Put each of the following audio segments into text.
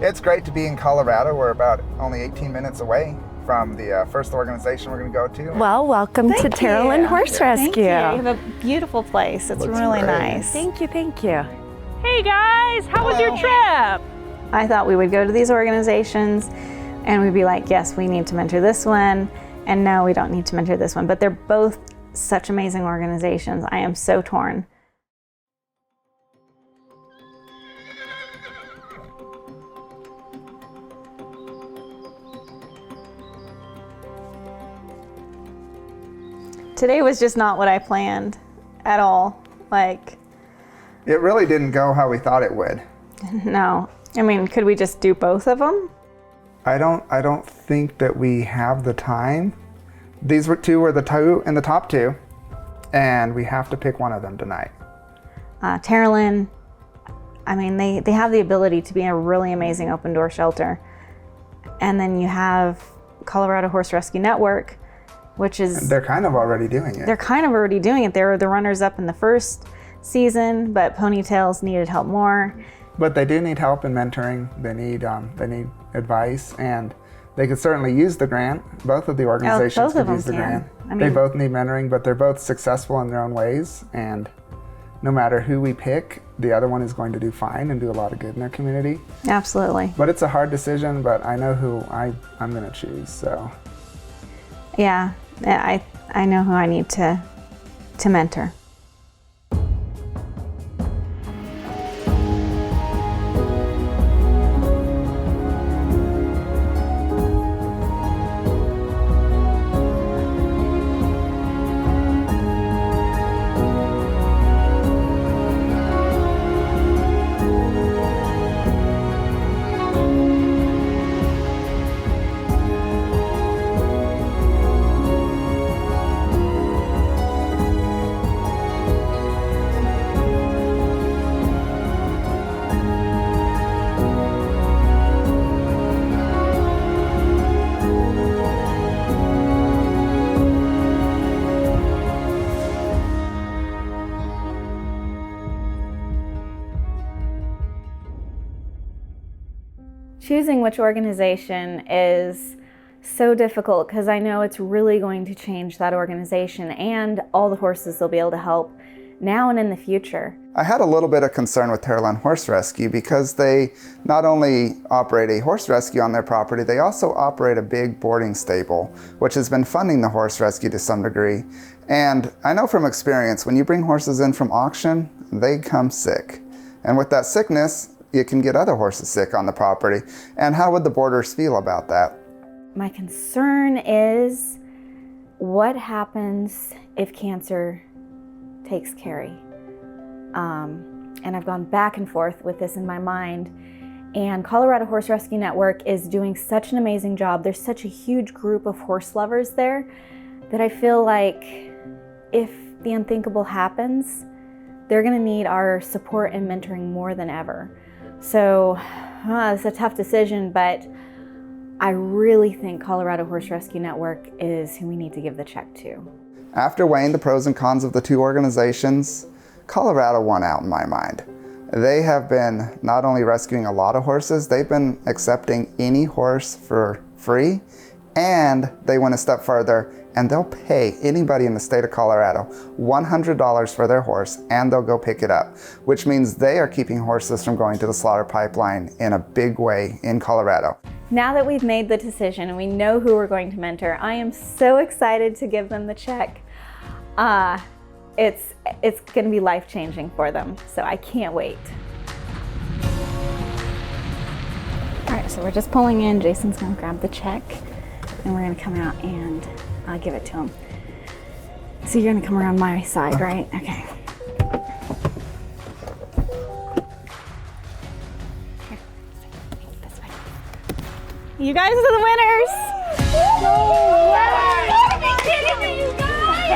It's great to be in Colorado. We're about only 18 minutes away from the first organization we're going to go to. Well, welcome to Terolyn Horse Rescue. Thank you. You have a beautiful place. It's really nice. Thank you, thank you. Hey guys, how was your trip? I thought we would go to these organizations and we'd be like, yes, we need to mentor this one, and no, we don't need to mentor this one. But they're both such amazing organizations. I am so torn. Today was just not what I planned at all. Like, it really didn't go how we thought it would. No. I mean, could we just do both of them? I don't think that we have the time. These two were the two in the top two, and we have to pick one of them tonight. Terolyn, I mean, they have the ability to be a really amazing open door shelter. And then you have Colorado Horse Rescue Network, which is... They're kind of already doing it. They're kind of already doing it. They were the runners-up in the first season, but Ponytails needed help more. But they do need help in mentoring. They need advice, and they could certainly use the grant. Both of the organizations could use the grant. I mean, they both need mentoring, but they're both successful in their own ways, and no matter who we pick, the other one is going to do fine and do a lot of good in their community. Absolutely. But it's a hard decision, but I know who I'm going to choose, so. Yeah, I know who I need to mentor. Choosing which organization is so difficult because I know it's really going to change that organization and all the horses they'll be able to help now and in the future. I had a little bit of concern with Terolyn Horse Rescue because they not only operate a horse rescue on their property, they also operate a big boarding stable, which has been funding the horse rescue to some degree. And I know from experience, when you bring horses in from auction, they come sick. And with that sickness, you can get other horses sick on the property. And how would the boarders feel about that? My concern is what happens if cancer takes Carrie? And I've gone back and forth with this in my mind. And Colorado Horse Rescue Network is doing such an amazing job. There's such a huge group of horse lovers there that I feel like if the unthinkable happens, they're gonna need our support and mentoring more than ever. So it's a tough decision, but I really think Colorado Horse Rescue Network is who we need to give the check to. After weighing the pros and cons of the two organizations, Colorado won out in my mind. They have been not only rescuing a lot of horses, they've been accepting any horse for free, and they went a step further and they'll pay anybody in the state of Colorado $100 for their horse, and they'll go pick it up, which means they are keeping horses from going to the slaughter pipeline in a big way in Colorado. Now that we've made the decision and we know who we're going to mentor, I am so excited to give them the check. It's going to be life-changing for them, so I can't wait. All right, so we're just pulling in. Jason's going to grab the check, and we're going to come out and give it to him. So you're going to come around my side, right? Okay. Here, this way. You guys are the winners! No way! Are you kidding me, you guys?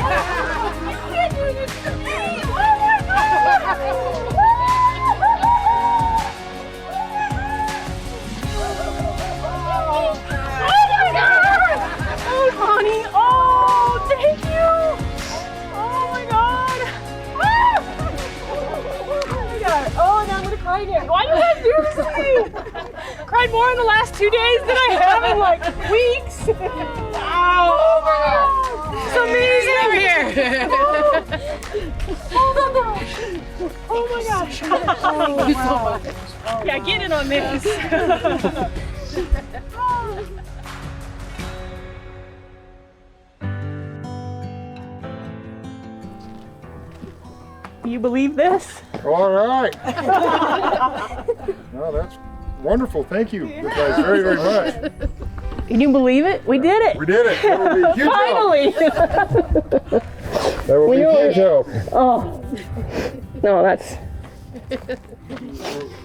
You can't do this to me! Oh my God! Oh, Tawnee! Oh, thank you! Oh my God! Oh my God! Oh, now I'm gonna cry again. Why do you guys do this to me? Cry more in the last 2 days than I have in like weeks. Oh my God. It's amazing over here. Oh my gosh. Yeah, get in on this. You believe this? All right. No, that's wonderful. Thank you, you guys, very, very much. Can you believe it? We did it. We did it. That will be a huge Finally. help. That will be a huge help. Oh. No, that's.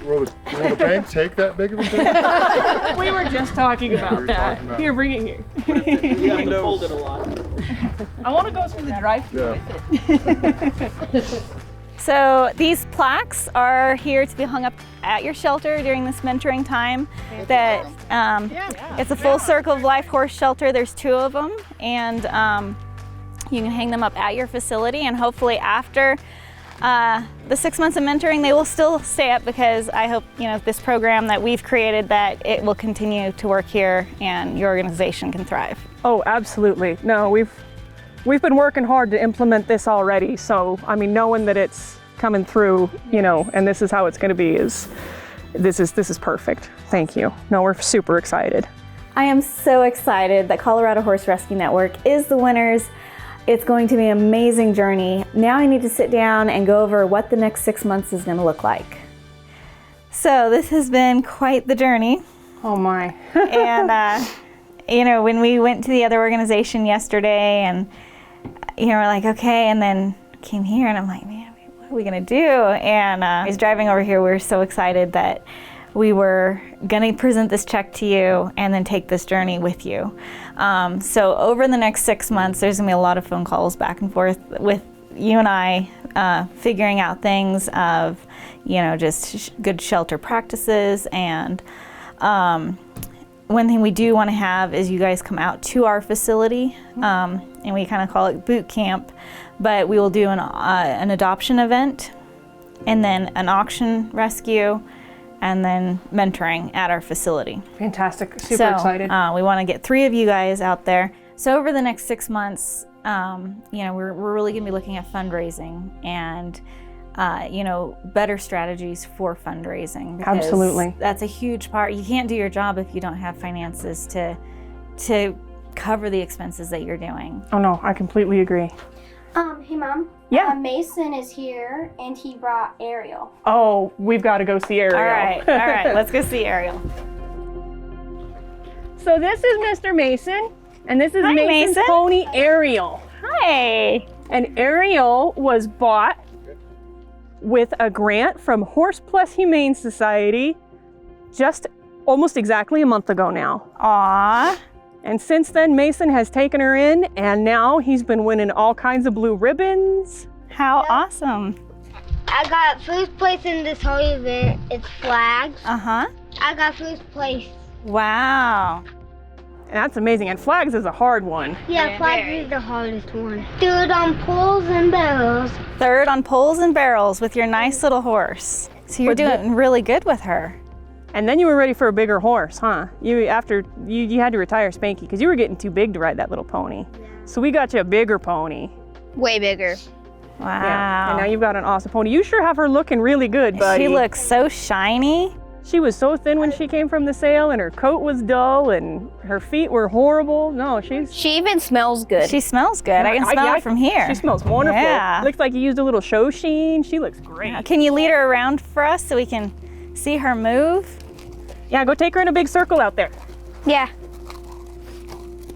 Will the bank take that big of a thing? We were just talking about that. Here, bring it here. You have to fold it a lot. I want to go through the drive-thru. Yeah. So these plaques are here to be hung up at your shelter during this mentoring time. That it's a full circle of life horse shelter. There's 2 of them, and you can hang them up at your facility. And hopefully, after the 6 months of mentoring, they will still stay up, because I hope this program that we've created, that it will continue to work here and your organization can thrive. Oh, absolutely. No, we've been working hard to implement this already. So, I mean, knowing that it's coming through, and this is how it's going to be, this is perfect. Thank you. No, we're super excited. I am so excited that Colorado Horse Rescue Network is the winners. It's going to be an amazing journey. Now I need to sit down and go over what the next 6 months is going to look like. So this has been quite the journey. Oh my. And when we went to the other organization yesterday, and we're like, okay, and then came here, and I'm like, man, what are we gonna do? And I was driving over here. We were so excited that we were gonna present this check to you and then take this journey with you. So over the next 6 months, there's gonna be a lot of phone calls back and forth with you and I, figuring out things of, just good shelter practices. And one thing we do want to have is you guys come out to our facility, and we kind of call it boot camp, but we will do an adoption event, and then an auction rescue, and then mentoring at our facility. Fantastic. Super excited. We want to get 3 of you guys out there. So over the next 6 months, we're really going to be looking at fundraising and better strategies for fundraising. Absolutely. That's a huge part. You can't do your job if you don't have finances to cover the expenses that you're doing. Oh no, I completely agree. Hey Mom. Yeah. Mason is here and he brought Ariel. Oh, we've got to go see Ariel. All right, let's go see Ariel. So this is Mr. Mason, and this is Hi, Mason's Mason. pony Ariel. Hi. And Ariel was bought with a grant from Horse Plus Humane Society just almost exactly a month ago now. Aw. And since then, Mason has taken her in, and now he's been winning all kinds of blue ribbons. How awesome. I got first place in this whole event. It's flags. Uh-huh. I got first place. Wow. And that's amazing. And flags is a hard one. Yeah, flags is the hardest one. Third on poles and barrels. 3rd on poles and barrels with your nice little horse. So you're doing really good with her. And then you were ready for a bigger horse, huh? You had to retire Spanky because you were getting too big to ride that little pony. Yeah. So we got you a bigger pony. Way bigger. Wow. Yeah. And now you've got an awesome pony. You sure have her looking really good, buddy. She looks so shiny. She was so thin when she came from the sale, and her coat was dull, and her feet were horrible. No, She even smells good. She smells good. I can smell it from here. She smells wonderful. Yeah. Looks like you used a little show sheen. She looks great. Can you lead her around for us so we can see her move? Yeah, go take her in a big circle out there. Yeah.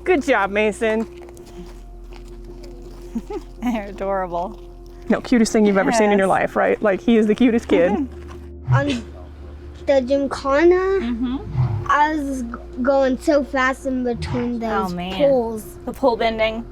Good job, Mason. They're adorable. No, cutest thing you've ever seen in your life, right? Like, he is the cutest kid. On the gymkhana, I was going so fast in between those poles. The pole bending.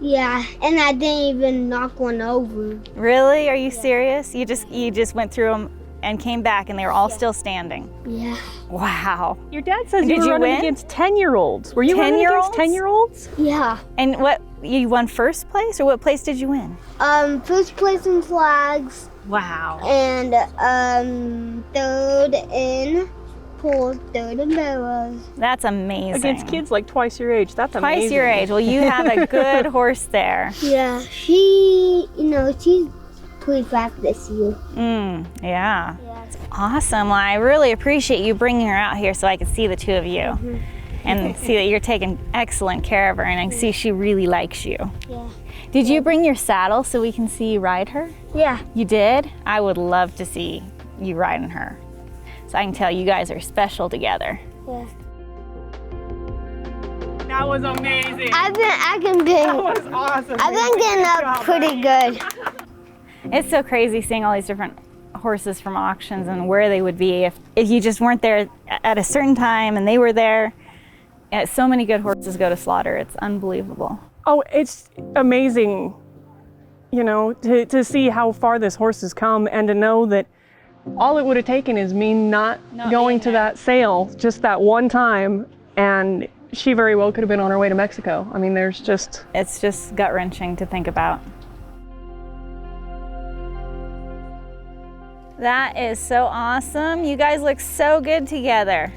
Yeah, and I didn't even knock one over. Really? Are you serious? You just went through them and came back, and they were all still standing. Yeah. Wow. Your dad says Did you were you running win? against 10-year-olds. Were you running against 10-year-olds? Yeah. And what, you won first place, or what place did you win? First place in flags. Wow. And 3rd in pulled through the barrels. That's amazing. Against kids like twice your age. That's amazing. Twice your age. Well, you have a good horse there. Yeah, she's pretty fast this year. Yeah. It's awesome. Well, I really appreciate you bringing her out here so I can see the two of you and see that you're taking excellent care of her, and I can see she really likes you. Yeah. Did you bring your saddle so we can see you ride her? Yeah. You did? I would love to see you riding her. So I can tell you guys are special together. Yeah. That was amazing. That was awesome. I've been getting up pretty good. It's so crazy seeing all these different horses from auctions and where they would be if you just weren't there at a certain time and they were there. And so many good horses go to slaughter. It's unbelievable. Oh, it's amazing, to see how far this horse has come and to know that all it would have taken is me not going to that sale just that one time, and she very well could have been on her way to Mexico. I mean, it's just gut-wrenching to think about. That is so awesome. You guys look so good together.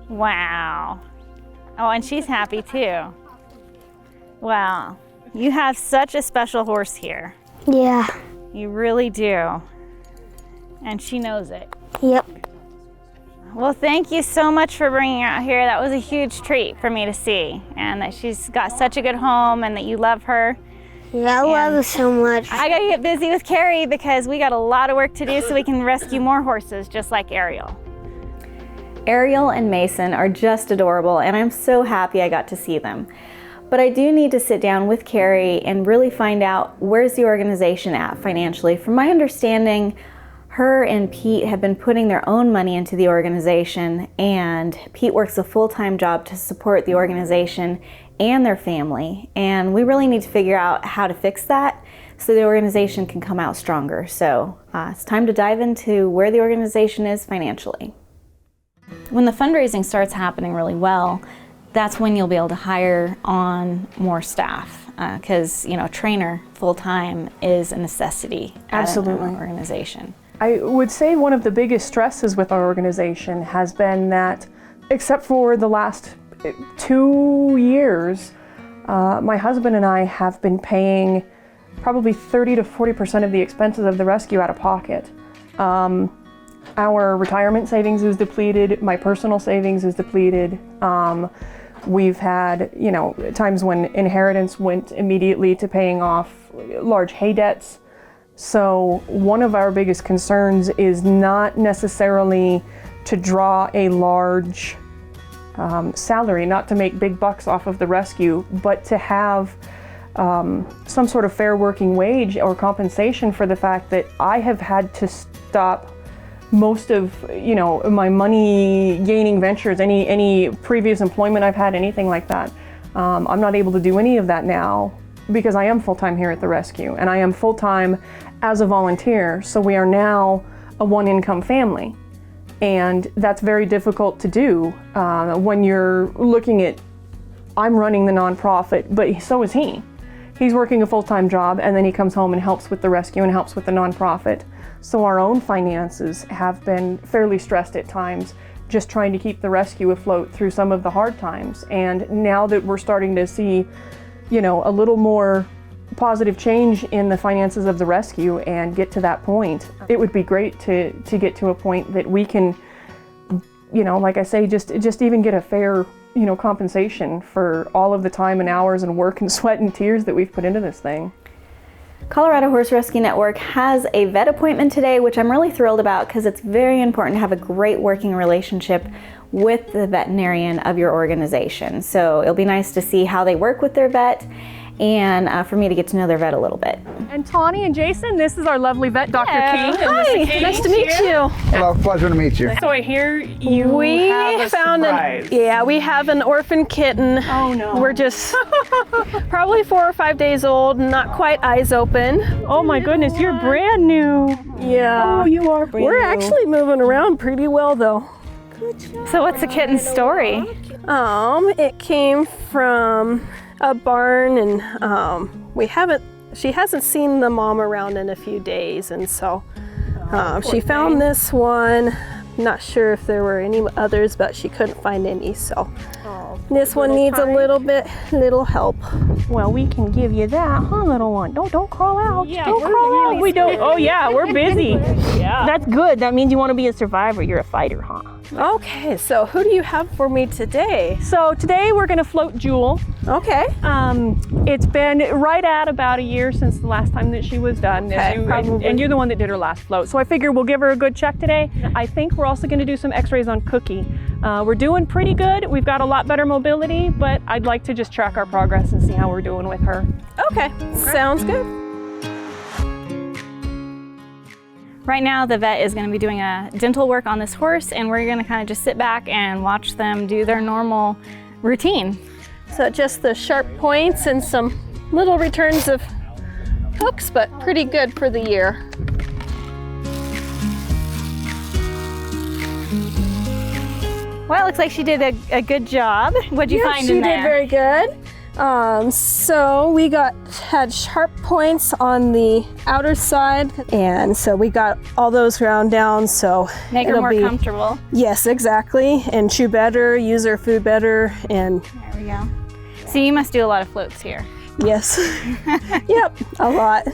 Wow. Oh, and she's happy too. Wow. You have such a special horse here. Yeah. You really do. And she knows it. Yep. Well, thank you so much for bringing her out here. That was a huge treat for me to see. And that she's got such a good home and that you love her. Yeah, I love her so much. I gotta get busy with Carrie because we got a lot of work to do so we can rescue more horses just like Ariel. Ariel and Mason are just adorable, and I'm so happy I got to see them. But I do need to sit down with Carrie and really find out where's the organization at financially. From my understanding, her and Pete have been putting their own money into the organization, and Pete works a full-time job to support the organization and their family. And we really need to figure out how to fix that so the organization can come out stronger. So it's time to dive into where the organization is financially. When the fundraising starts happening really well, that's when you'll be able to hire on more staff because trainer full-time is a necessity. Absolutely. At an organization. I would say one of the biggest stresses with our organization has been that, except for the last 2 years, my husband and I have been paying probably 30 to 40% of the expenses of the rescue out of pocket. Our retirement savings is depleted, my personal savings is depleted. We've had, times when inheritance went immediately to paying off large hay debts. So one of our biggest concerns is not necessarily to draw a large salary, not to make big bucks off of the rescue, but to have some sort of fair working wage or compensation for the fact that I have had to stop most of my money gaining ventures, any previous employment I've had, anything like that. I'm not able to do any of that now because I am full-time here at the rescue, and I am full-time as a volunteer, so we are now a one-income family. And that's very difficult to do when you're looking at, I'm running the nonprofit, but so is he. He's working a full-time job, and then he comes home and helps with the rescue and helps with the nonprofit. So our own finances have been fairly stressed at times, just trying to keep the rescue afloat through some of the hard times. And now that we're starting to see, a little more positive change in the finances of the rescue and get to that point, it would be great to get to a point that we can, like I say, just even get a fair, compensation for all of the time and hours and work and sweat and tears that we've put into this thing. Colorado Horse Rescue Network has a vet appointment today, which I'm really thrilled about because it's very important to have a great working relationship with the veterinarian of your organization. So it'll be nice to see how they work with their vet and for me to get to know their vet a little bit. And Tawnee and Jason, this is our lovely vet, Dr. King. Hi, nice to meet you. Hello, pleasure to meet you. So I hear you have a surprise. We have an orphan kitten. Oh no. We're just probably 4 or 5 days old, not quite eyes open. Oh my goodness, you're brand new. Yeah. Oh, you are brand We're new. actually moving around pretty well though. So what's the kitten's story? It came from a barn, and she hasn't seen the mom around in a few days, and so She found this one. Not sure if there were any others, but she couldn't find any. So this one needs a little help. Well, we can give you that, huh, little one? Don't crawl out. Yeah, don't we're crawl really out. We don't. Oh yeah, we're busy. Yeah. That's good. That means you want to be a survivor. You're a fighter, huh? Okay, so who do you have for me today? So today we're gonna float Jewel. Okay. It's been right at about a year since the last time that she was done. Okay, And you're the one that did her last float. So I figure we'll give her a good check today. I think we're also gonna do some x-rays on Cookie. We're doing pretty good. We've got a lot better mobility, but I'd like to just track our progress and see how we're doing with her. Okay, sounds good. Right now, the vet is going to be doing a dental work on this horse, and we're going to kind of just sit back and watch them do their normal routine. So just the sharp points and some little returns of hooks, but pretty good for the year. Well, it looks like she did a good job. What'd you find in there? She did very good. So we had sharp points on the outer side, and so we got all those ground down. So Make her more comfortable. Yes, exactly, and chew better, use her food better, and there we go. So you must do a lot of floats here. yes, yep, a lot.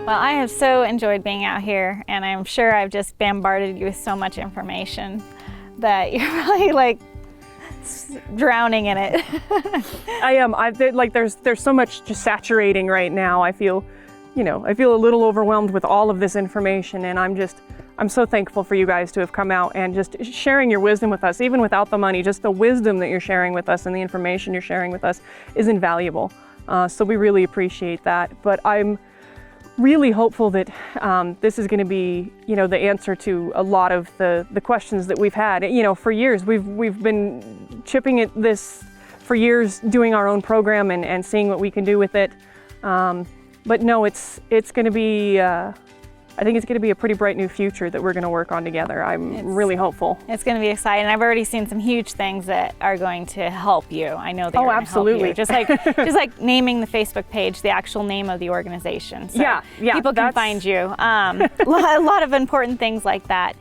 Well, I have so enjoyed being out here, and I'm sure I've just bombarded you with so much information that you're really like drowning in it. I am. There's so much just saturating right now. I feel a little overwhelmed with all of this information, and I'm so thankful for you guys to have come out and just sharing your wisdom with us, even without the money. Just the wisdom that you're sharing with us and the information you're sharing with us is invaluable. So we really appreciate that. But I'm really hopeful that this is going to be, the answer to a lot of the questions that we've had. For years, we've been chipping at this for years, doing our own program and seeing what we can do with it. But no, it's going to be, I think it's going to be a pretty bright new future that we're going to work on together. I'm really hopeful. It's going to be exciting. I've already seen some huge things that are going to help you. I know they are going to help you. Just like naming the Facebook page, the actual name of the organization. So yeah, people can find you. A lot of important things like that.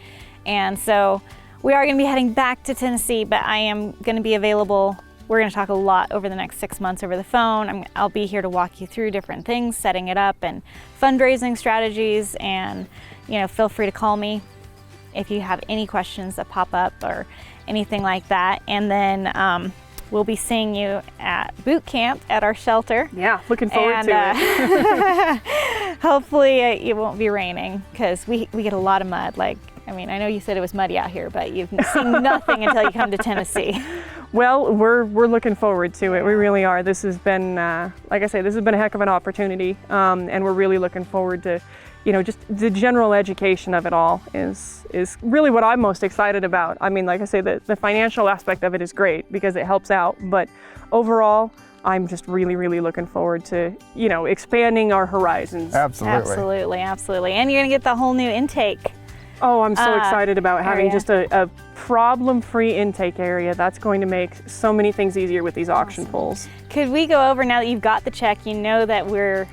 And so we are going to be heading back to Tennessee, but I am going to be available. We're going to talk a lot over the next 6 months over the phone. I'll be here to walk you through different things, setting it up and fundraising strategies, and feel free to call me if you have any questions that pop up or anything like that. And then we'll be seeing you at boot camp at our shelter. Yeah, looking forward to it. Hopefully it won't be raining, because we get a lot of mud. I know you said it was muddy out here, but you've seen nothing until you come to Tennessee. Well, we're looking forward to it. We really are. This has been, like I say, this has been a heck of an opportunity, and we're really looking forward to, just the general education of it all is really what I'm most excited about. Like I say, the financial aspect of it is great because it helps out, but overall, I'm just really, really looking forward to, expanding our horizons. Absolutely. Absolutely. And you're gonna get the whole new intake. Oh, I'm so excited about having just a problem-free intake area. That's going to make so many things easier with these auction pulls. Could we go over, now that you've got the check, you know that you're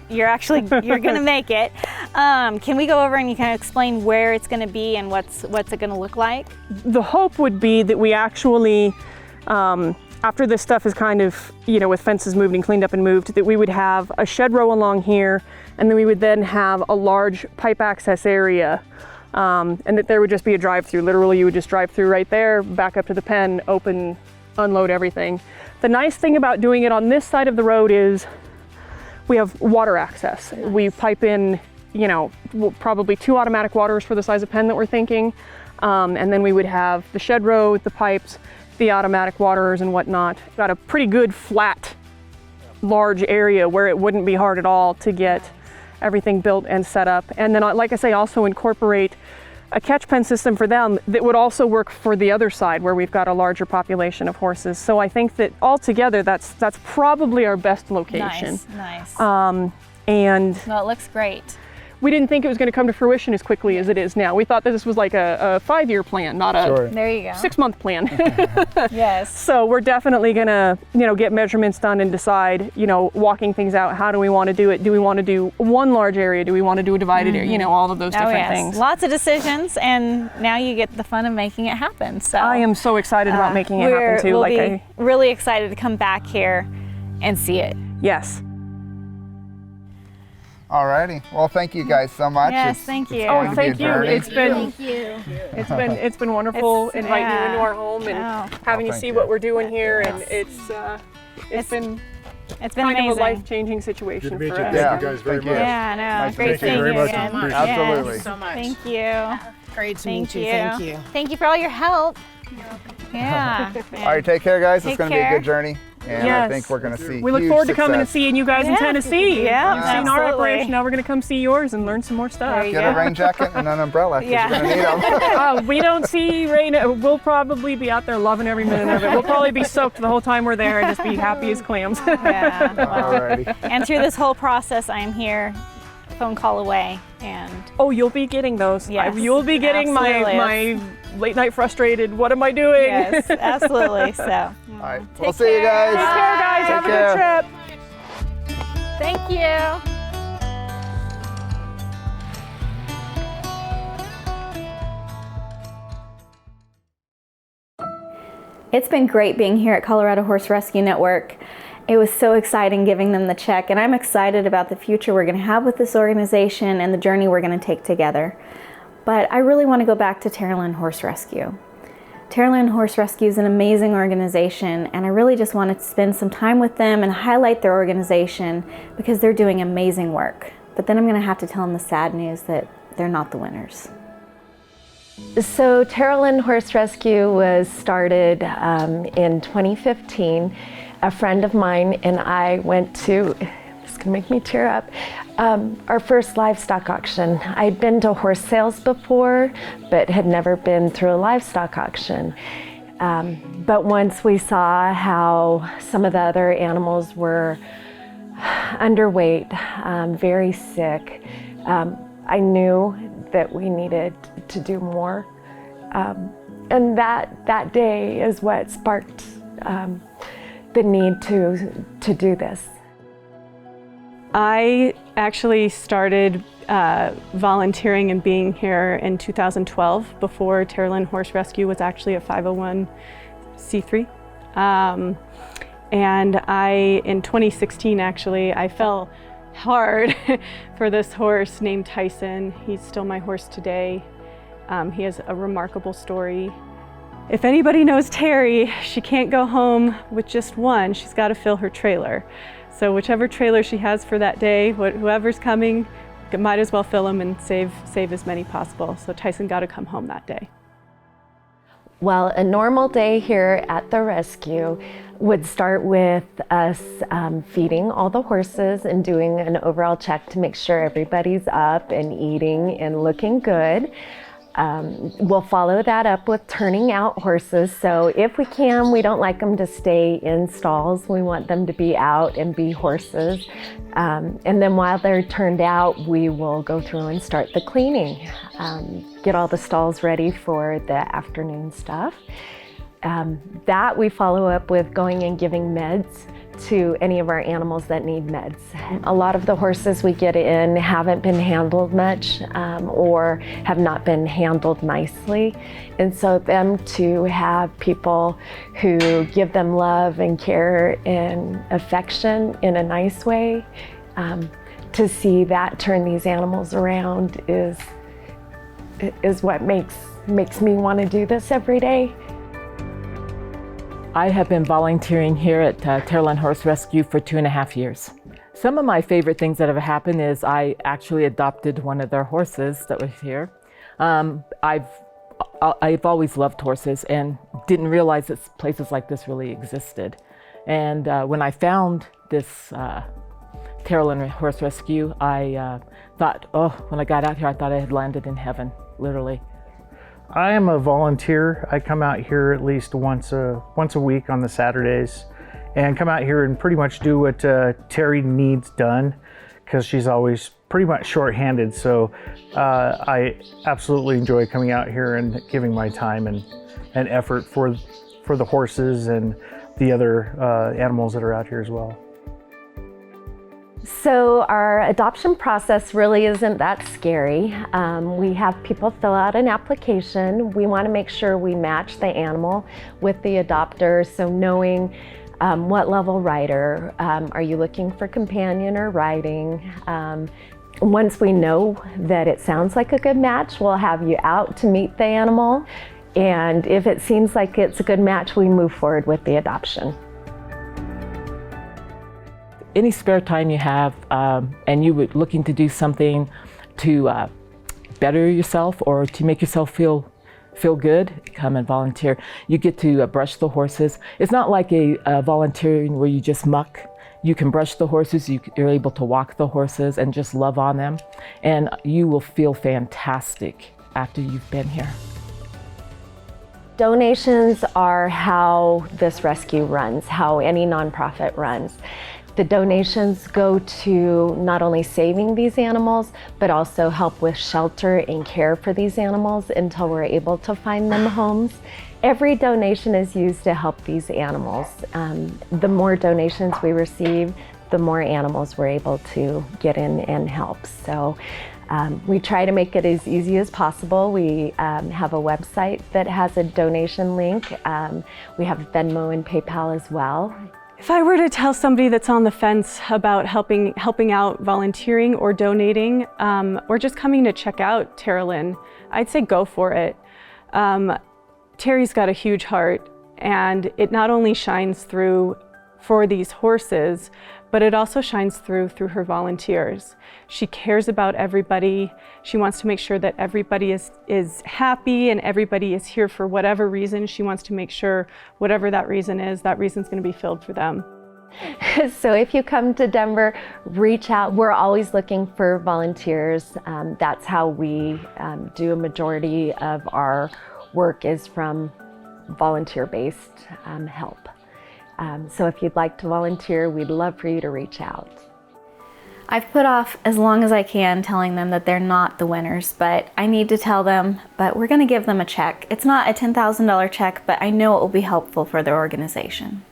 gonna make it. Can we go over and you kind of explain where it's gonna be and what's it gonna look like? The hope would be that we actually, after this stuff is kind of, with fences moved and cleaned up and moved, that we would have a shed row along here, and then we would then have a large pipe access area. And that there would just be a drive-through. Literally, you would just drive through right there, back up to the pen, open, unload everything. The nice thing about doing it on this side of the road is we have water access. Nice. We pipe in, probably 2 automatic waters for the size of pen that we're thinking. And then we would have the shed row, the pipes, the automatic waterers and whatnot. Got a pretty good flat, large area where it wouldn't be hard at all to get everything built and set up. And then, like I say, also incorporate a catch pen system for them that would also work for the other side where we've got a larger population of horses. So I think that altogether that's probably our best location. Nice. And well, it looks great. we didn't think it was going to come to fruition as quickly as it is now. We thought that this was like a 5-year plan, not a There you go. 6-month plan. Yes. So we're definitely gonna, get measurements done and decide, walking things out. How do we want to do it? Do we want to do one large area? Do we want to do a divided area? All of those different things. Lots of decisions, and now you get the fun of making it happen. So I am so excited about making it happen too. We'll be really excited to come back here and see it. Yes. Alrighty. Well, thank you guys so much. Yes, thank you. Oh, thank you. It's It's been wonderful inviting you into our home and having you see what we're doing here, and it's been kind amazing. of a life-changing situation Good to meet for you. us. Thank you guys very much. Yeah, no, Nice to great meet you. seeing you Very much. again. Absolutely. Yes. so much. Thank you. Great to Thank meet you. you. Thank you. Thank you for all your help. Yeah. All right, take care, guys. It's Take going to be a care. good journey, and I Yes. think we're going to see. We look huge forward to coming and success. seeing you guys in Yeah. Tennessee. Yeah, You've seen our absolutely. operation. Now we're going to come see yours and learn some more stuff. There you Get go. a rain jacket and an umbrella because Yeah. you're going to need them. We don't see rain. We'll probably be out there loving every minute of it. We'll probably be soaked the whole time we're there and just be happy as clams. Yeah. Well, Alrighty. and through this whole process, I am here, phone call away, and Oh, you'll be getting those. Yes, You'll be getting absolutely. my late night frustrated. What am I doing? yes, absolutely. So, All right. We'll Take see you care. guys. Take care, guys. Take Have care. a good trip. thank you. It's been great being here at Colorado Horse Rescue Network. It was so exciting giving them the check, and I'm excited about the future we're going to have with this organization and the journey we're going to take together. But I really want to go back to Terolyn Horse Rescue. Terolyn Horse Rescue is an amazing organization, and I really just wanted to spend some time with them and highlight their organization because they're doing amazing work. But then I'm going to have to tell them the sad news that they're not the winners. So Terolyn Horse Rescue was started in 2015. A friend of mine and I went to, this is gonna make me tear up, our first livestock auction. I'd been to horse sales before, but had never been through a livestock auction. But once we saw how some of the other animals were underweight, very sick, I knew that we needed to do more. And that day is what sparked the need to do this. I actually started volunteering and being here in 2012 before Terolyn Horse Rescue was actually a 501c3. And in 2016 actually, I fell hard for this horse named Tyson. He's still my horse today. He has a remarkable story. If anybody knows Terry, she can't go home with just one. She's got to fill her trailer. So whichever trailer she has for that day, whoever's coming, might as well fill them and save as many possible. So Tyson got to come home that day. Well, a normal day here at the rescue would start with us feeding all the horses and doing an overall check to make sure everybody's up and eating and looking good. We'll follow that up with turning out horses. So if we can, we don't like them to stay in stalls. We want them to be out and be horses. And then while they're turned out, we will go through and start the cleaning. Get all the stalls ready for the afternoon stuff. That we follow up with going and giving meds to any of our animals that need meds. A lot of the horses we get in haven't been handled much or have not been handled nicely. And so them to have people who give them love and care and affection in a nice way, to see that turn these animals around is what makes me want to do this every day. I have been volunteering here at Terolyn Horse Rescue for 2.5 years. Some of my favorite things that have happened is I actually adopted one of their horses that was here. I've always loved horses and didn't realize that places like this really existed. And when I found this Terolyn Horse Rescue, I thought, oh, when I got out here, I thought I had landed in heaven, literally. I am a volunteer. I come out here at least once a week on the Saturdays and come out here and pretty much do what Terry needs done, because she's always pretty much short-handed. So I absolutely enjoy coming out here and giving my time and effort for the horses and the other animals that are out here as well. So our adoption process really isn't that scary. We have people fill out an application. We want to make sure we match the animal with the adopter. So knowing what level rider, are you looking for companion or riding? Once we know that it sounds like a good match, we'll have you out to meet the animal. And if it seems like it's a good match, we move forward with the adoption. Any spare time you have and you were looking to do something to better yourself or to make yourself feel good, come and volunteer. You get to brush the horses. It's not like a volunteering where you just muck. You can brush the horses, you're able to walk the horses and just love on them. And you will feel fantastic after you've been here. Donations are how this rescue runs, how any nonprofit runs. The donations go to not only saving these animals, but also help with shelter and care for these animals until we're able to find them homes. Every donation is used to help these animals. The more donations we receive, the more animals we're able to get in and help. So we try to make it as easy as possible. We have a website that has a donation link. We have Venmo and PayPal as well. If I were to tell somebody that's on the fence about helping out, volunteering or donating, or just coming to check out Terolyn, I'd say go for it. Terry's got a huge heart, and it not only shines through for these horses, but it also shines through her volunteers. She cares about everybody. She wants to make sure that everybody is happy and everybody is here for whatever reason. She wants to make sure whatever that reason is, that reason's going to be filled for them. So if you come to Denver, reach out. We're always looking for volunteers. That's how we do a majority of our work is from volunteer-based help. So if you'd like to volunteer, we'd love for you to reach out. I've put off as long as I can telling them that they're not the winners, but I need to tell them, but we're going to give them a check. It's not a $10,000 check, but I know it will be helpful for their organization.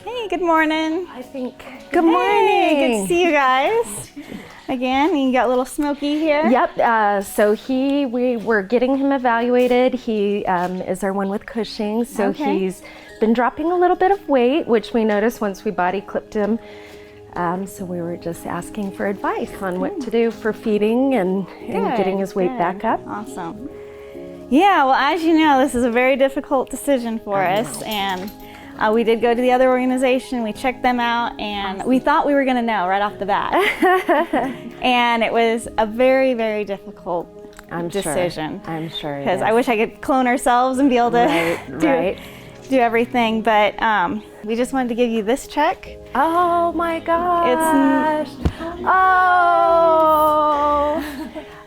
Hey, good morning. Good morning. Hey, good to see you guys. Again, you got a little Smokey here. Yep, so we were getting him evaluated. He is our one with Cushing, so Okay. he's been dropping a little bit of weight, which we noticed once we body clipped him. So we were just asking for advice on what to do for feeding and getting his weight back up. Awesome. Yeah, well, as you know, this is a very difficult decision for us, and we did go to the other organization, we checked them out, and we thought we were going to know right off the bat. And it was a very, very difficult decision. I'm sure. Because I wish I could clone ourselves and be able to do everything, but we just wanted to give you this check. Oh my gosh.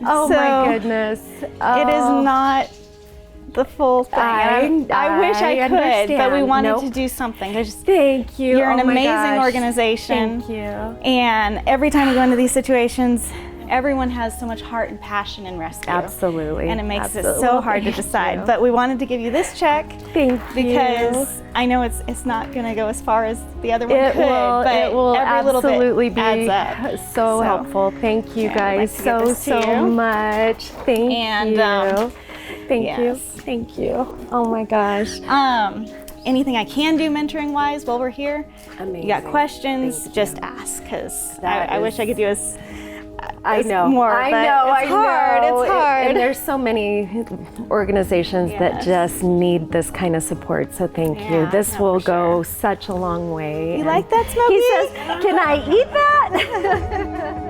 Oh So my goodness. It is not the full thing. I wish I could, understand. but we wanted Nope. to do something. Thank you. You're an Oh my amazing gosh. organization. Thank you. And every time we go into these situations, everyone has so much heart and passion in rescue. Absolutely. And it makes it Absolutely. so hard to Thank decide. you. But we wanted to give you this check. Thank because you. I know it's not going to go as far as the other one It could, will, but it will every little absolutely bit adds up. so helpful. Thank you I'd guys like to give this to so you. much. Thank And, you. Thank you. yes. Thank you. Oh my gosh. Anything I can do mentoring wise while we're here, Amazing. you got questions, just ask, because I wish I could do as I know. more, I but know. it's hard. It's hard. And there's so many organizations that just need this kind of support. So thank you. This will go such a long way. You like that, Smokey? He says, "Can I eat that?"